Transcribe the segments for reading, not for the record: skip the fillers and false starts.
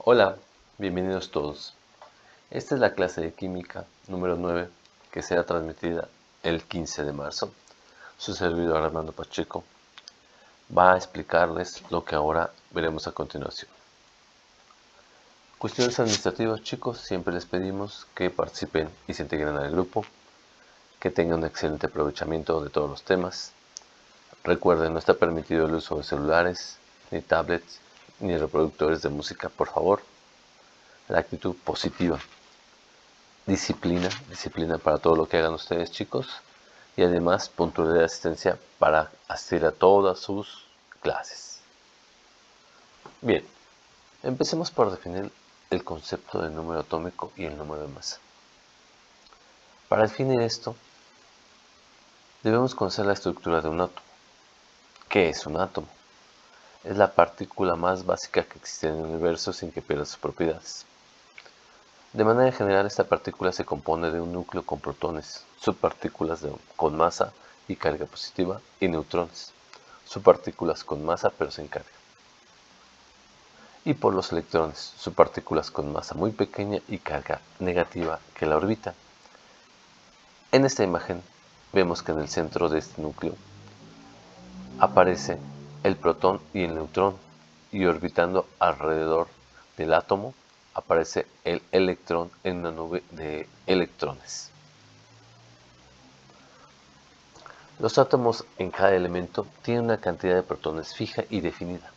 Hola, bienvenidos todos. Esta es la clase de química número 9 que será transmitida el 15 de marzo. Su servidor Armando Pacheco va a explicarles lo que ahora veremos a continuación. Cuestiones administrativas, chicos, siempre les pedimos que participen y se integren al grupo, que tengan un excelente aprovechamiento de todos los temas. Recuerden, no está permitido el uso de celulares, ni tablets, ni reproductores de música, por favor. La actitud positiva. Disciplina para todo lo que hagan ustedes, chicos. Y además, puntualidad de asistencia para asistir a todas sus clases. Bien, empecemos por definir el concepto del número atómico y el número de masa. Para definir esto, debemos conocer la estructura de un átomo. ¿Qué es un átomo? Es la partícula más básica que existe en el universo sin que pierda sus propiedades. De manera general, esta partícula se compone de un núcleo con protones, subpartículas con masa y carga positiva, y neutrones, subpartículas con masa pero sin carga. Y por los electrones, subpartículas con masa muy pequeña y carga negativa que la orbitan. En esta imagen vemos que en el centro de este núcleo aparece el protón y el neutrón, y orbitando alrededor del átomo aparece el electrón en una nube de electrones. Los átomos en cada elemento tienen una cantidad de protones fija y definida.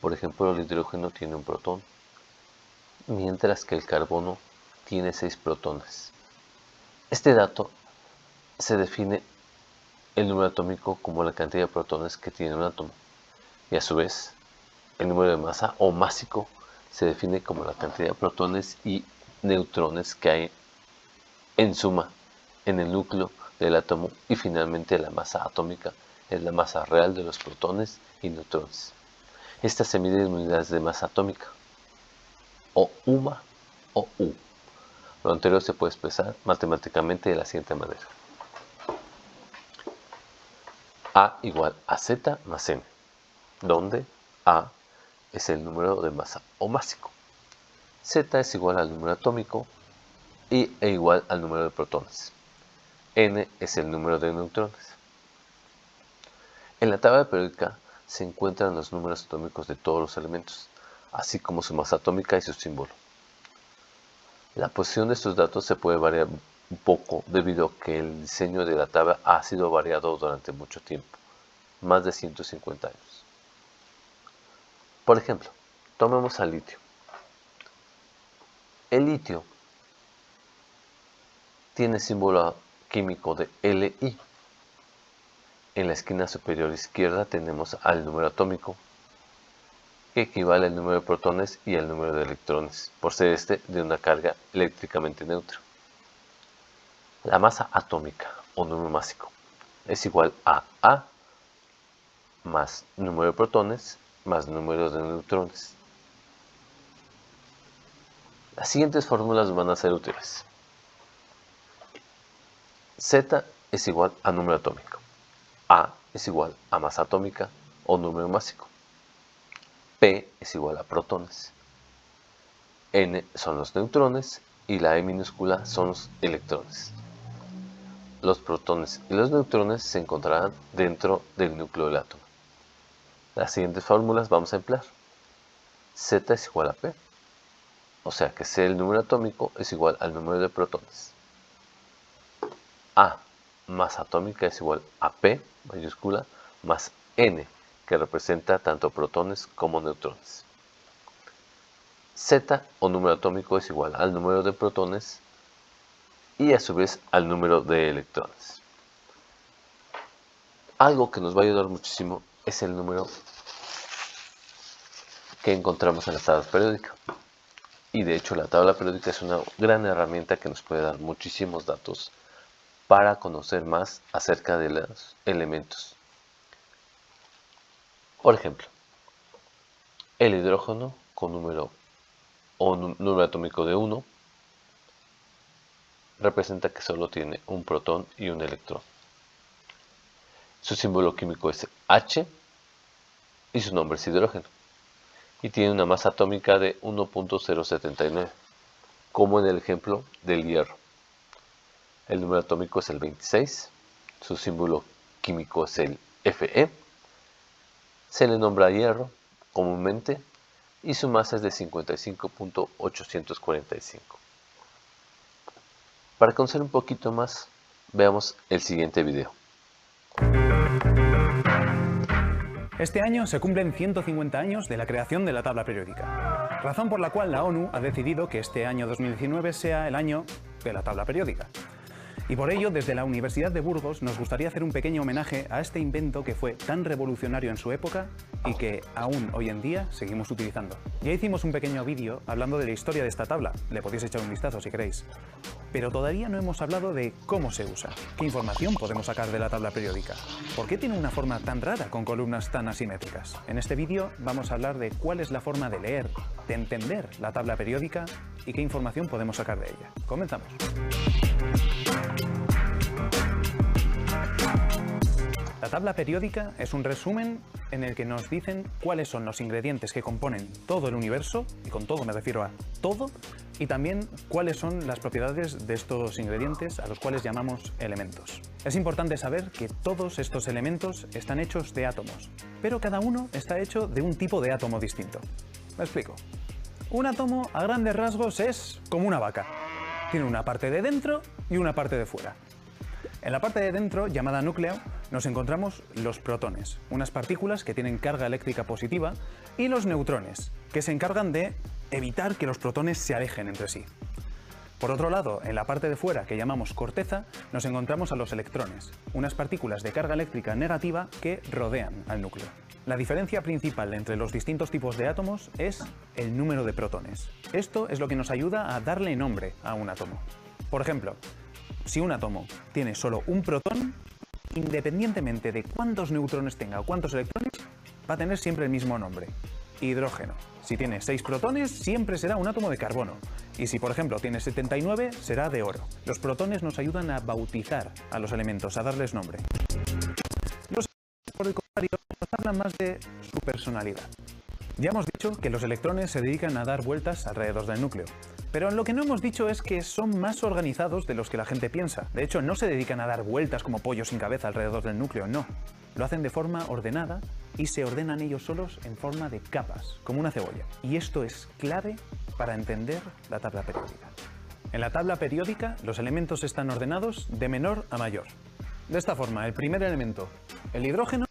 Por ejemplo, el hidrógeno tiene un protón, mientras que el carbono tiene 6 protones. Este dato se define el número atómico como la cantidad de protones que tiene un átomo, y a su vez, el número de masa o másico se define como la cantidad de protones y neutrones que hay en suma en el núcleo del átomo, y finalmente la masa atómica es la masa real de los protones y neutrones. Esta se mide en unidades de masa atómica, o UMA o U. Lo anterior se puede expresar matemáticamente de la siguiente manera: A igual a Z más M, donde A es el número de masa o másico, Z es igual al número atómico e igual al número de protones, N es el número de neutrones. En la tabla periódica se encuentran los números atómicos de todos los elementos, así como su masa atómica y su símbolo. La posición de estos datos se puede variar un poco debido a que el diseño de la tabla ha sido variado durante mucho tiempo, más de 150 años. Por ejemplo, tomemos al litio. El litio tiene símbolo químico de Li. En la esquina superior izquierda tenemos al número atómico, que equivale al número de protones y al número de electrones, por ser este de una carga eléctricamente neutra. La masa atómica, o número másico, es igual a A más número de protones más número de neutrones. Las siguientes fórmulas van a ser útiles. Z es igual a número atómico. A es igual a masa atómica o número másico. P es igual a protones. N son los neutrones y la E minúscula son los electrones. Los protones y los neutrones se encontrarán dentro del núcleo del átomo. Las siguientes fórmulas vamos a emplear. Z es igual a P, o sea que C, el número atómico, es igual al número de protones. A, masa atómica, es igual a P, mayúscula, más N, que representa tanto protones como neutrones. Z, o número atómico, es igual al número de protones y a su vez al número de electrones. Algo que nos va a ayudar muchísimo es el número que encontramos en la tabla periódica. Y de hecho la tabla periódica es una gran herramienta que nos puede dar muchísimos datos para conocer más acerca de los elementos. Por ejemplo, el hidrógeno con número atómico de 1 representa que solo tiene un protón y un electrón. Su símbolo químico es H y su nombre es hidrógeno. y tiene una masa atómica de 1.079, como en el ejemplo del hierro. El número atómico es el 26, su símbolo químico es el Fe, se le nombra hierro comúnmente y su masa es de 55.845. Para conocer un poquito más, veamos el siguiente video. Este año se cumplen 150 años de la creación de la tabla periódica, razón por la cual la ONU ha decidido que este año 2019 sea el año de la tabla periódica. Y por ello, desde la Universidad de Burgos nos gustaría hacer un pequeño homenaje a este invento que fue tan revolucionario en su época y que aún hoy en día seguimos utilizando. Ya hicimos un pequeño vídeo hablando de la historia de esta tabla, le podéis echar un vistazo si queréis. Pero todavía no hemos hablado de cómo se usa, qué información podemos sacar de la tabla periódica, por qué tiene una forma tan rara con columnas tan asimétricas. En este vídeo vamos a hablar de cuál es la forma de leer, de entender la tabla periódica y qué información podemos sacar de ella. Comenzamos. La tabla periódica es un resumen en el que nos dicen cuáles son los ingredientes que componen todo el universo, y con todo me refiero a todo, y también cuáles son las propiedades de estos ingredientes a los cuales llamamos elementos. Es importante saber que todos estos elementos están hechos de átomos, pero cada uno está hecho de un tipo de átomo distinto. Me explico. Un átomo a grandes rasgos es como una vaca. Tiene una parte de dentro y una parte de fuera. En la parte de dentro, llamada núcleo, nos encontramos los protones, unas partículas que tienen carga eléctrica positiva, y los neutrones, que se encargan de evitar que los protones se alejen entre sí. Por otro lado, en la parte de fuera, que llamamos corteza, nos encontramos a los electrones, unas partículas de carga eléctrica negativa que rodean al núcleo. La diferencia principal entre los distintos tipos de átomos es el número de protones. Esto es lo que nos ayuda a darle nombre a un átomo. Por ejemplo, si un átomo tiene solo un protón, independientemente de cuántos neutrones tenga o cuántos electrones, va a tener siempre el mismo nombre: hidrógeno. Si tiene 6 protones, siempre será un átomo de carbono. Y si, por ejemplo, tiene 79, será de oro. Los protones nos ayudan a bautizar a los elementos, a darles nombre. Los electrones, por el contrario, nos hablan más de su personalidad. Ya hemos dicho que los electrones se dedican a dar vueltas alrededor del núcleo. Pero lo que no hemos dicho es que son más organizados de los que la gente piensa. De hecho, no se dedican a dar vueltas como pollos sin cabeza alrededor del núcleo, no. Lo hacen de forma ordenada y se ordenan ellos solos en forma de capas, como una cebolla. Y esto es clave para entender la tabla periódica. En la tabla periódica, los elementos están ordenados de menor a mayor. De esta forma, el primer elemento, el hidrógeno.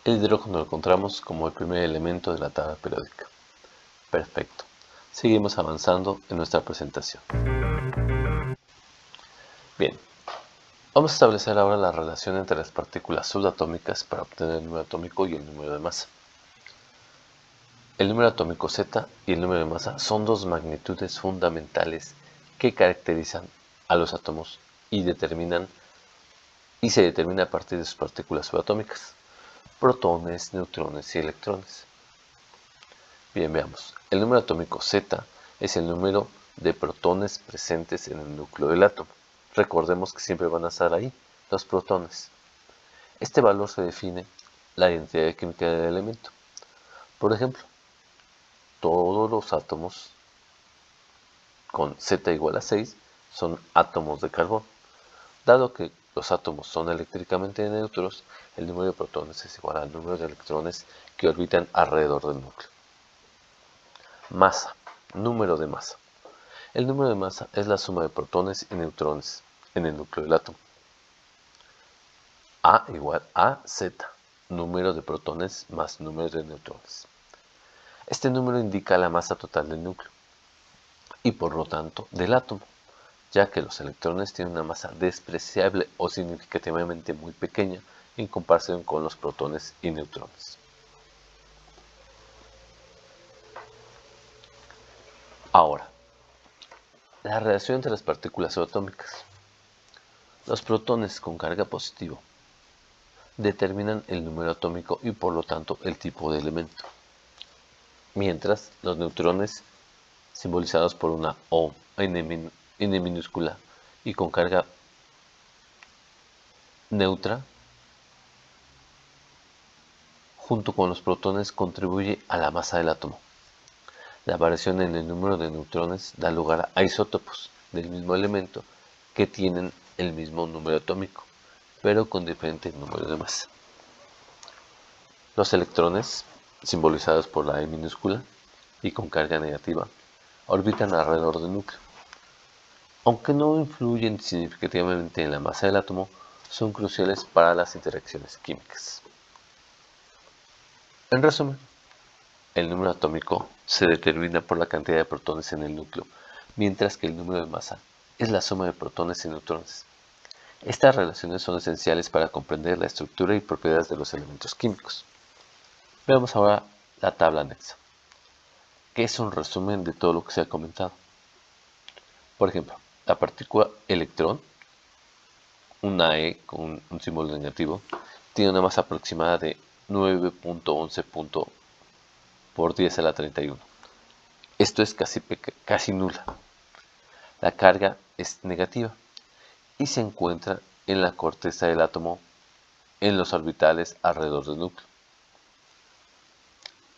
El hidrógeno lo encontramos como el primer elemento de la tabla periódica. Perfecto. Seguimos avanzando en nuestra presentación. Bien, vamos a establecer ahora la relación entre las partículas subatómicas para obtener el número atómico y el número de masa. El número atómico Z y el número de masa son dos magnitudes fundamentales que caracterizan a los átomos y se determina a partir de sus partículas subatómicas: protones, neutrones y electrones. Bien, veamos. El número atómico Z es el número de protones presentes en el núcleo del átomo. Recordemos que siempre van a estar ahí los protones. Este valor se define la identidad química del elemento. Por ejemplo, todos los átomos con Z igual a 6 son átomos de carbón. Dado que los átomos son eléctricamente neutros, el número de protones es igual al número de electrones que orbitan alrededor del núcleo. Masa, número de masa. El número de masa es la suma de protones y neutrones en el núcleo del átomo. A igual a Z, número de protones más número de neutrones. Este número indica la masa total del núcleo y por lo tanto del átomo, ya que los electrones tienen una masa despreciable o significativamente muy pequeña en comparación con los protones y neutrones. Ahora, la relación entre las partículas subatómicas. Los protones con carga positiva determinan el número atómico y por lo tanto el tipo de elemento, mientras los neutrones, simbolizados por una O N minúscula y con carga neutra, junto con los protones contribuye a la masa del átomo. La variación en el número de neutrones da lugar a isótopos del mismo elemento que tienen el mismo número atómico, pero con diferentes números de masa. Los electrones, simbolizados por la E minúscula y con carga negativa, orbitan alrededor del núcleo. Aunque no influyen significativamente en la masa del átomo, son cruciales para las interacciones químicas. En resumen, el número atómico se determina por la cantidad de protones en el núcleo, mientras que el número de masa es la suma de protones y neutrones. Estas relaciones son esenciales para comprender la estructura y propiedades de los elementos químicos. Veamos ahora la tabla anexa, que es un resumen de todo lo que se ha comentado. Por ejemplo, la partícula electrón, una E con un símbolo negativo, tiene una masa aproximada de 9.11 por 10 a la 31. Esto es casi nula. La carga es negativa y se encuentra en la corteza del átomo en los orbitales alrededor del núcleo.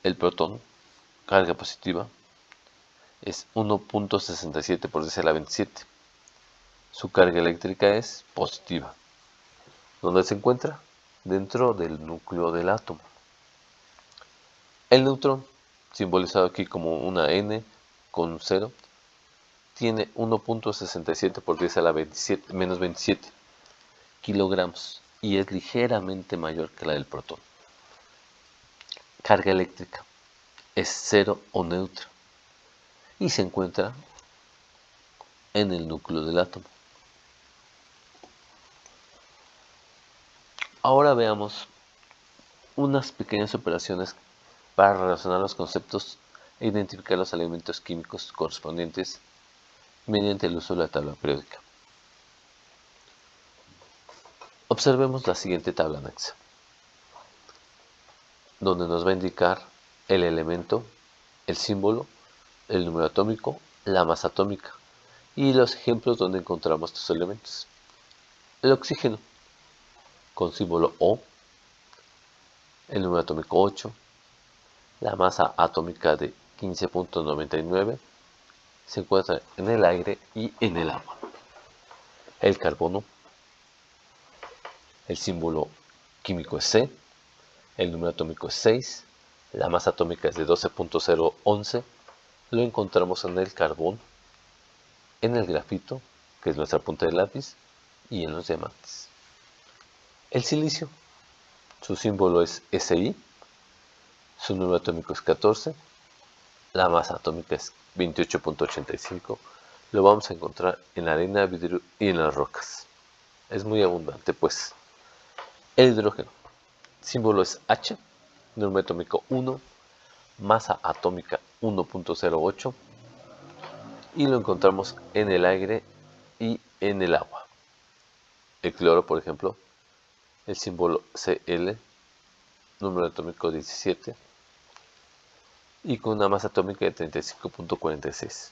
El protón, carga positiva, es 1.67 por 10 a la 27. Su carga eléctrica es positiva. ¿Dónde se encuentra? Dentro del núcleo del átomo. El neutrón, simbolizado aquí como una N con un 0, tiene 1.67 por 10 a la menos 27 kilogramos y es ligeramente mayor que la del protón. Carga eléctrica es 0 o neutra y se encuentra en el núcleo del átomo. Ahora veamos unas pequeñas operaciones para relacionar los conceptos e identificar los elementos químicos correspondientes mediante el uso de la tabla periódica. Observemos la siguiente tabla anexa, donde nos va a indicar el elemento, el símbolo, el número atómico, la masa atómica y los ejemplos donde encontramos estos elementos. El oxígeno, con símbolo O, el número atómico 8, la masa atómica de 15.99, se encuentra en el aire y en el agua. El carbono, el símbolo químico es C, el número atómico es 6, la masa atómica es de 12.011, lo encontramos en el carbón, en el grafito, que es nuestra punta de lápiz, y en los diamantes. El silicio, su símbolo es Si, su número atómico es 14, la masa atómica es 28.85, lo vamos a encontrar en la arena, vidrio y en las rocas. Es muy abundante, pues. El hidrógeno, símbolo es H, número atómico 1, masa atómica 1.08 y lo encontramos en el aire y en el agua. El cloro, por ejemplo, el símbolo Cl, número atómico 17 y con una masa atómica de 35.46.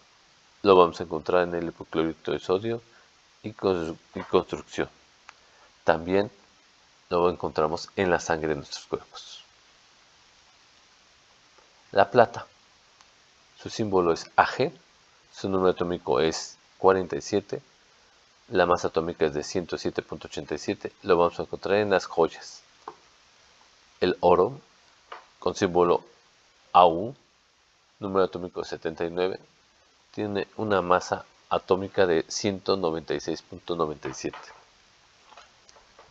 Lo vamos a encontrar en el hipoclorito de sodio y construcción. También lo encontramos en la sangre de nuestros cuerpos. La plata, su símbolo es Ag, su número atómico es 47, la masa atómica es de 107.87, lo vamos a encontrar en las joyas. El oro, con símbolo Au, número atómico 79, tiene una masa atómica de 196.97.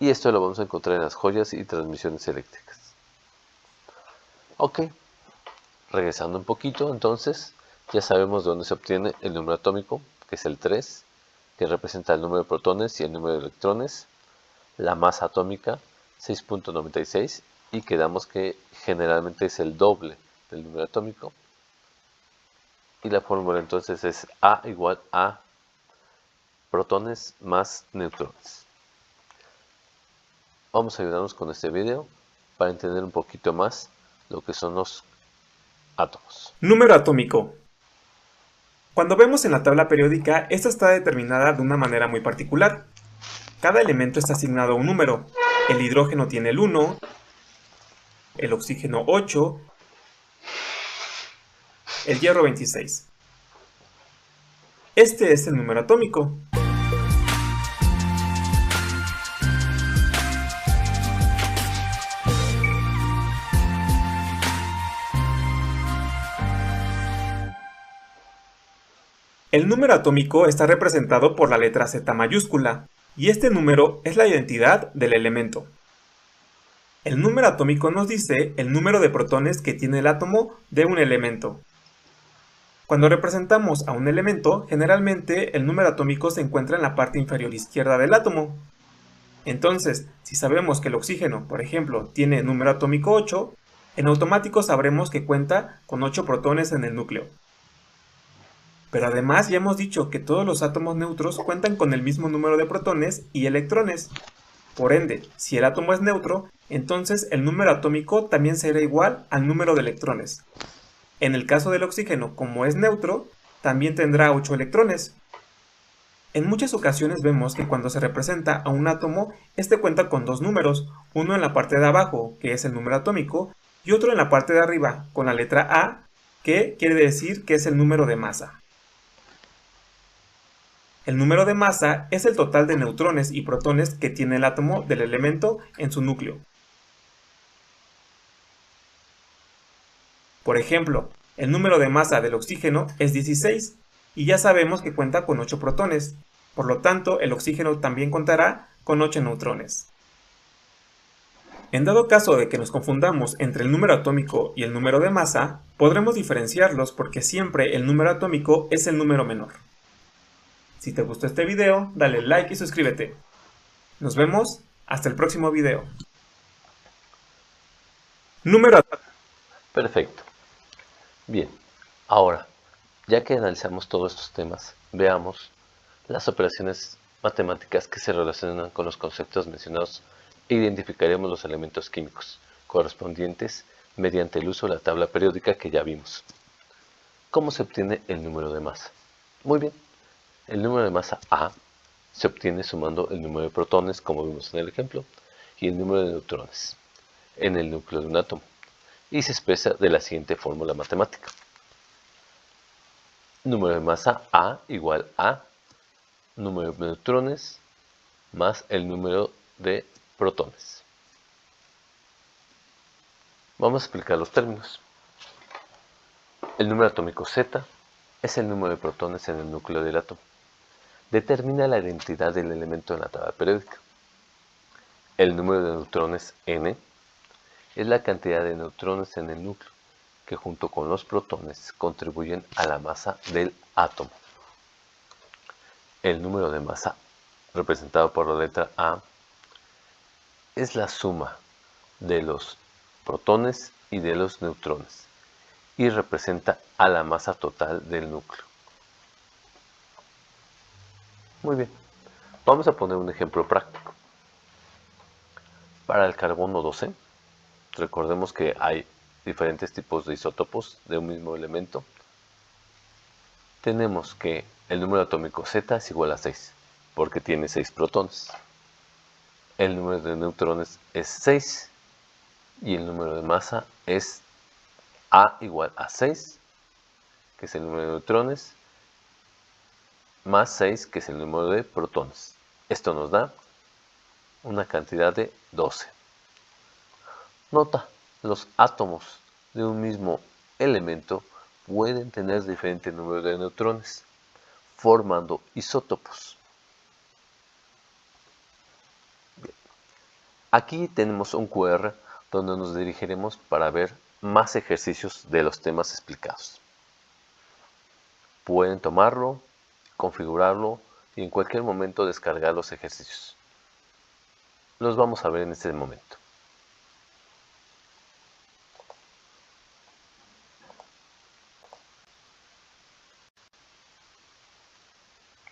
Y esto lo vamos a encontrar en las joyas y transmisiones eléctricas. Ok, regresando un poquito, entonces, ya sabemos de dónde se obtiene el número atómico, que es el 3, que representa el número de protones y el número de electrones, la masa atómica 6.96 y quedamos que generalmente es el doble del número atómico. Y la fórmula entonces es A igual a protones más neutrones. Vamos a ayudarnos con este video para entender un poquito más lo que son los átomos. Número atómico. Cuando vemos en la tabla periódica, esta está determinada de una manera muy particular. Cada elemento está asignado a un número. El hidrógeno tiene el 1, el oxígeno 8, el hierro 26. Este es el número atómico. El número atómico está representado por la letra Z mayúscula, y este número es la identidad del elemento. El número atómico nos dice el número de protones que tiene el átomo de un elemento. Cuando representamos a un elemento, generalmente el número atómico se encuentra en la parte inferior izquierda del átomo. Entonces, si sabemos que el oxígeno, por ejemplo, tiene número atómico 8, en automático sabremos que cuenta con 8 protones en el núcleo. Pero además ya hemos dicho que todos los átomos neutros cuentan con el mismo número de protones y electrones. Por ende, si el átomo es neutro, entonces el número atómico también será igual al número de electrones. En el caso del oxígeno, como es neutro, también tendrá 8 electrones. En muchas ocasiones vemos que cuando se representa a un átomo, este cuenta con dos números, uno en la parte de abajo, que es el número atómico, y otro en la parte de arriba, con la letra A, que quiere decir que es el número de masa. El número de masa es el total de neutrones y protones que tiene el átomo del elemento en su núcleo. Por ejemplo, el número de masa del oxígeno es 16, y ya sabemos que cuenta con 8 protones, por lo tanto el oxígeno también contará con 8 neutrones. En dado caso de que nos confundamos entre el número atómico y el número de masa, podremos diferenciarlos porque siempre el número atómico es el número menor. Si te gustó este video, dale like y suscríbete. Nos vemos hasta el próximo video. Perfecto. Bien, ahora, ya que analizamos todos estos temas, veamos las operaciones matemáticas que se relacionan con los conceptos mencionados e identificaremos los elementos químicos correspondientes mediante el uso de la tabla periódica que ya vimos. ¿Cómo se obtiene el número de masa? Muy bien. El número de masa A se obtiene sumando el número de protones, como vimos en el ejemplo, y el número de neutrones en el núcleo de un átomo, y se expresa de la siguiente fórmula matemática. Número de masa A igual a número de neutrones más el número de protones. Vamos a explicar los términos. El número atómico Z es el número de protones en el núcleo del átomo. Determina la identidad del elemento en la tabla periódica. El número de neutrones N es la cantidad de neutrones en el núcleo, que junto con los protones contribuyen a la masa del átomo. El número de masa, representado por la letra A, es la suma de los protones y de los neutrones, y representa a la masa total del núcleo. Muy bien, vamos a poner un ejemplo práctico. Para el carbono 12, recordemos que hay diferentes tipos de isótopos de un mismo elemento. Tenemos que el número atómico Z es igual a 6, porque tiene 6 protones. El número de neutrones es 6, y el número de masa es A igual a 6, que es el número de neutrones, más 6, que es el número de protones. Esto nos da una cantidad de 12. Nota, los átomos de un mismo elemento pueden tener diferente número de neutrones, formando isótopos. Bien. Aquí tenemos un QR donde nos dirigiremos para ver más ejercicios de los temas explicados. Pueden tomarlo, configurarlo y en cualquier momento descargar los ejercicios. Los vamos a ver en este momento.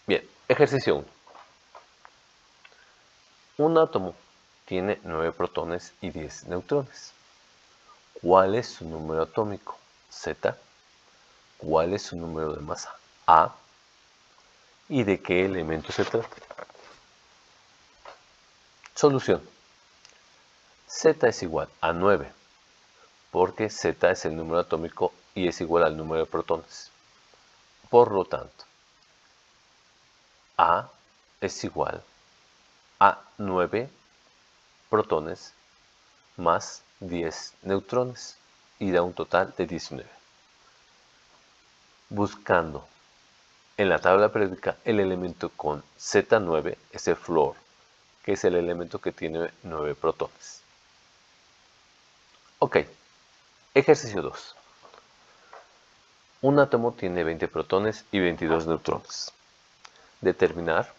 Bien, ejercicio 1. Un átomo tiene 9 protones y 10 neutrones. ¿Cuál es su número atómico? Z. ¿Cuál es su número de masa? A. ¿Y de qué elemento se trata? Solución. Z es igual a 9 porque Z es el número atómico y es igual al número de protones. Por lo tanto, A es igual a 9 protones más 10 neutrones y da un total de 19. Buscando en la tabla periódica el elemento con Z9 es el flúor, que es el elemento que tiene 9 protones. Ok, ejercicio 2. Un átomo tiene 20 protones y 22 neutrones. Determinar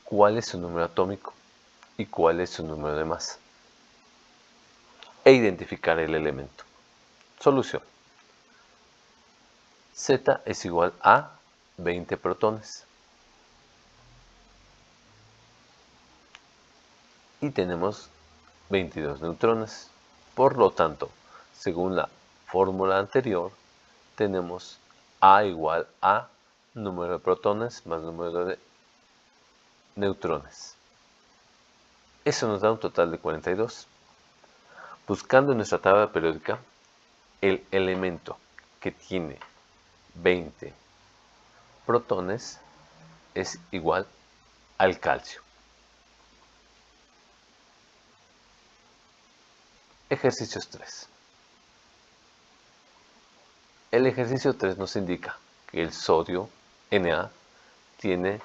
cuál es su número atómico y cuál es su número de masa. E identificar el elemento. Solución. Z es igual a 20 protones. Y tenemos 22 neutrones. Por lo tanto, según la fórmula anterior, tenemos A igual a número de protones más número de neutrones. Eso nos da un total de 42. Buscando en nuestra tabla periódica el elemento que tiene 20 protones es igual al calcio. Ejercicios 3. El ejercicio 3 nos indica que el sodio Na tiene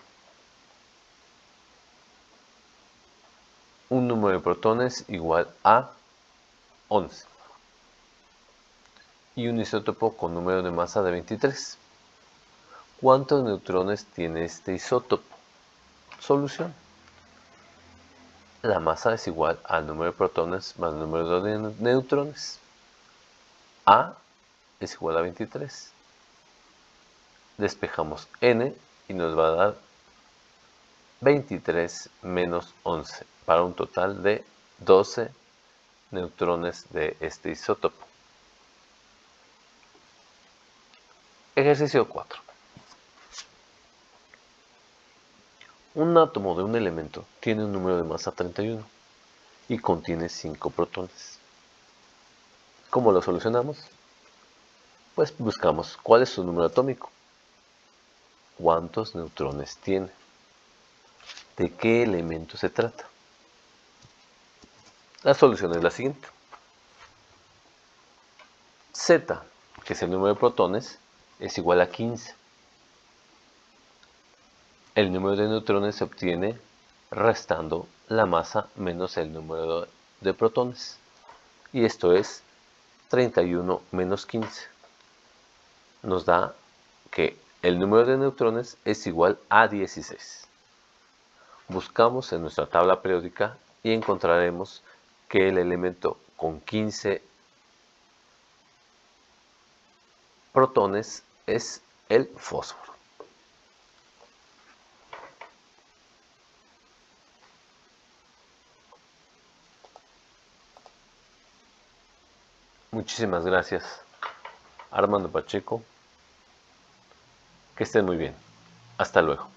un número de protones igual a 11 y un isótopo con número de masa de 23. ¿Cuántos neutrones tiene este isótopo? Solución. La masa es igual al número de protones más el número de neutrones. A es igual a 23. Despejamos n y nos va a dar 23 menos 11 para un total de 12 neutrones de este isótopo. Ejercicio 4. Un átomo de un elemento tiene un número de masa 31 y contiene 5 protones. ¿Cómo lo solucionamos? Pues buscamos cuál es su número atómico, cuántos neutrones tiene, de qué elemento se trata. La solución es la siguiente. Z, que es el número de protones, es igual a 15. El número de neutrones se obtiene restando la masa menos el número de protones. Y esto es 31 menos 15. Nos da que el número de neutrones es igual a 16. Buscamos en nuestra tabla periódica y encontraremos que el elemento con 15 protones es el fósforo. Muchísimas gracias, Armando Pacheco. Que estén muy bien. Hasta luego.